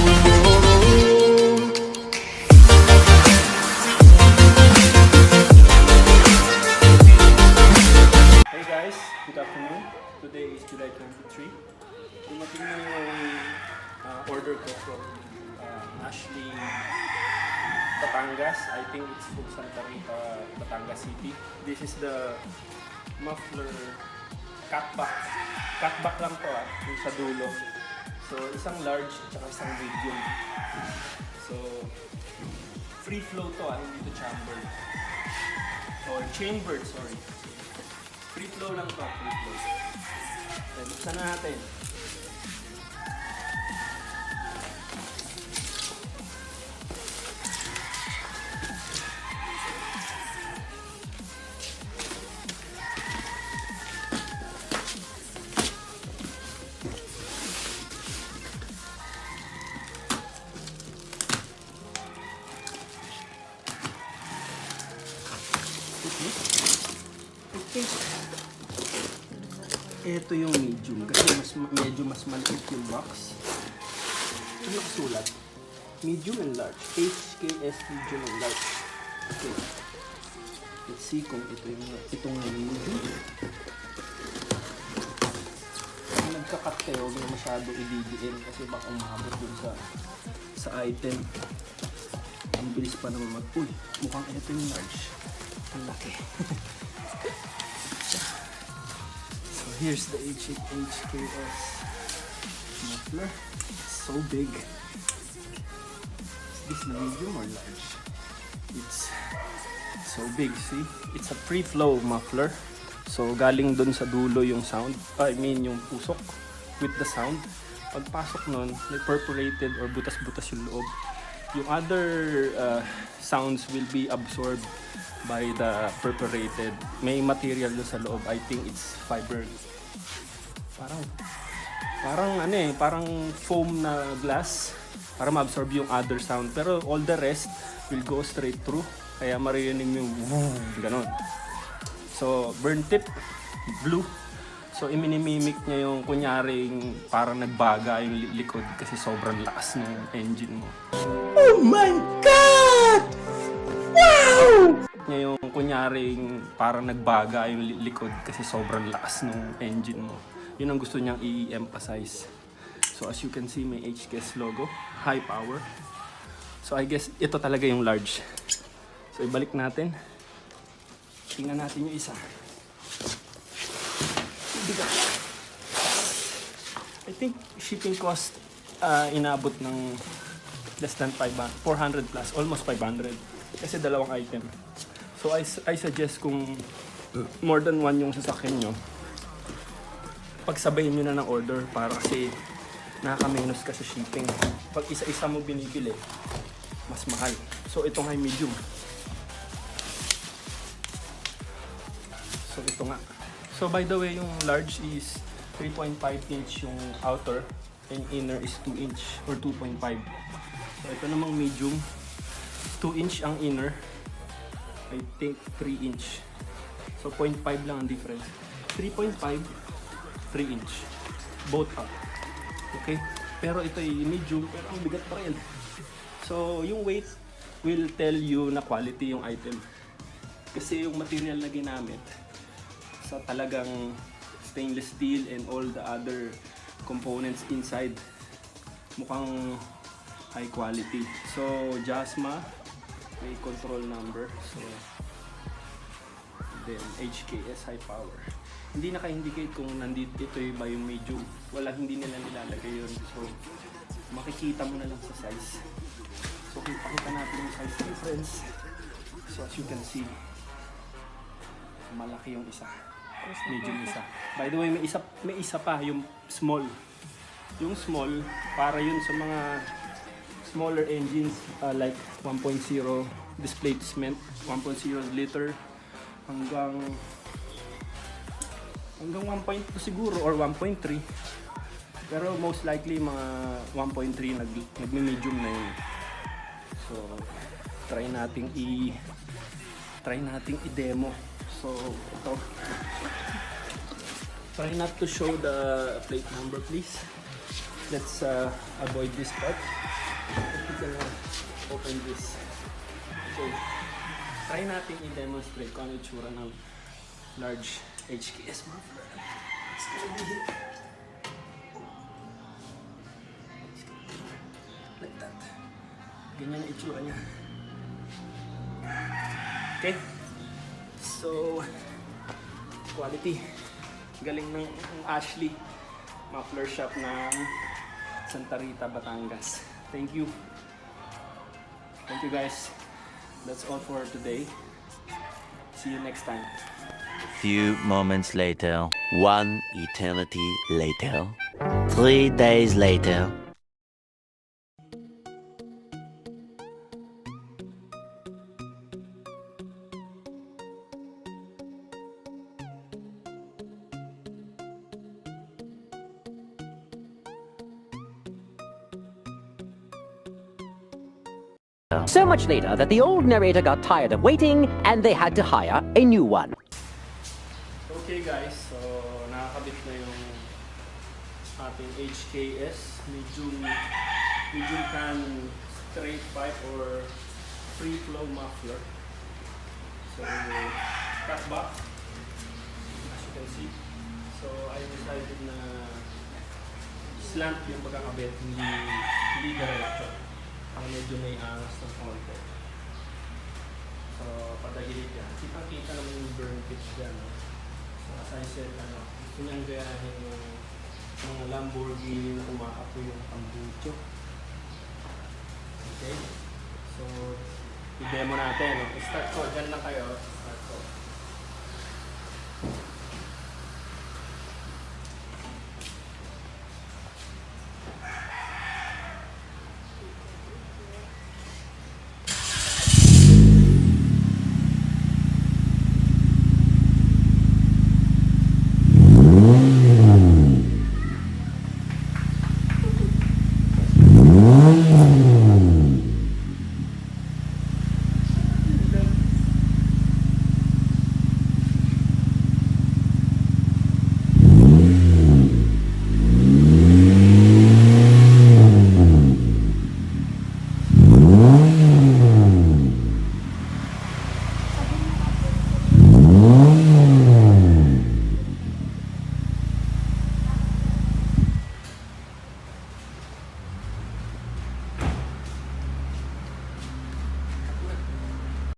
Hey guys, good afternoon. Today is July 23. Dumating na yung order ko from Ashley, Batangas. I think it's from Santa Rita, Batangas City. This is the Muffler cutback. Cutback lang to yung sa dulo. So isang large at isang medium. So free flow to hindi to chambered. Or chambered, sorry. Free flow lang to, free flow. Okay, buksan na natin. Okay. Ito yung medium kasi medyo mas maliit yung box. Ano nakasulat? Medium and large. HKS medium and large. Okay. Let's see kung itong medium. Kung nagkakat kayo, huwag na masyado i-DDN kasi baka umabot dun sa item. Ang bilis pa naman mag-uy. Mukhang ito yung large. Ang laki. So here's the HKS muffler. It's so big. Is this medium or large? It's so big, see? It's a pre-flow muffler. So galing dun sa dulo yung sound. I mean yung pusok with the sound. Pagpasok nun, may perforated or butas-butas yung loob. Yung other sounds will be absorbed by the perforated. May material doon sa loob. I think it's fiber. Parang foam na glass para ma-absorb yung other sound. Pero all the rest will go straight through. Kaya maririnig yung ganon. So, burn tip, blue. So, iminimimik niya yung kunyaring parang nagbaga yung likod kasi sobrang lakas ng engine mo. Oh my God! Wow! Niya yung kunyaring parang nagbaga yung likod kasi sobrang lakas ng engine mo. Yun ang gusto niyang i-emphasize. So, as you can see, may HKS logo, high power. So, I guess ito talaga yung large. So, ibalik natin. Tingnan natin yung isa. I think shipping cost inabot ng less than 400 plus, almost 500 kasi dalawang item. So I suggest kung more than one yung sasakyan nyo, pagsabayin nyo na ng order para kasi nakaka-minus ka sa shipping. Pag isa-isa mo binibili, mas mahal. So ito nga medium. So ito nga. So by the way, yung large is 3.5 inch yung outer and inner is 2 inch or 2.5. So ito namang medium, 2 inch ang inner, I think 3 inch. So 0.5 lang ang difference. 3.5, 3 inch. Both up. Okay? Pero ito ay medium, pero ang bigat pa rin. So yung weight will tell you na quality yung item. Kasi yung material na ginamit sa talagang stainless steel and all the other components inside, mukhang high quality. So Jasma, may control number. So then HKS high power. Hindi naka-indicate kung nandito ito ba yung medium. Wala, hindi nila nilalagay yun. So makikita mo na lang sa size. So pakita natin yung size difference. So as you can see, malaki yung isa. Medium isa. By the way, may isa pa, yung small. Yung small, para yun sa mga smaller engines like 1.0 displacement, 1.0 liter hanggang 1.2 siguro or 1.3. Pero most likely mga 1.3 nagme-medium na yun. So try nating i-demo. So ito, try not to show the plate number please. let's avoid this part. If we can open this. Okay. Try natin i-demonstrate kung ano yung tsura ng large HKS muffler. It's gonna be here. Like that. Ganyan ang itsura niya. Okay. So, quality. Galing ng Ashley Muffler Shop ng Santa Rita, Batangas. Thank you. Thank you guys. That's all for today. See you next time. Few moments later. One eternity later. 3 days later. So much later that the old narrator got tired of waiting and they had to hire a new one. Okay guys, so nakakabit na yung ating HKS medium can straight pipe or free flow muffler. So cut back, as you can see. So I decided na slant yung pagkakabit, hindi diretso. Ang medyo may angas ng konti. So padagilid yan. Kita naman yung burn pitch dyan. No? So as I said, gusto niyang gayahin yung mga Lamborghini na umaapoy yung tambucho. Okay? So i-demo natin. No? I-start ko, dyan lang kayo.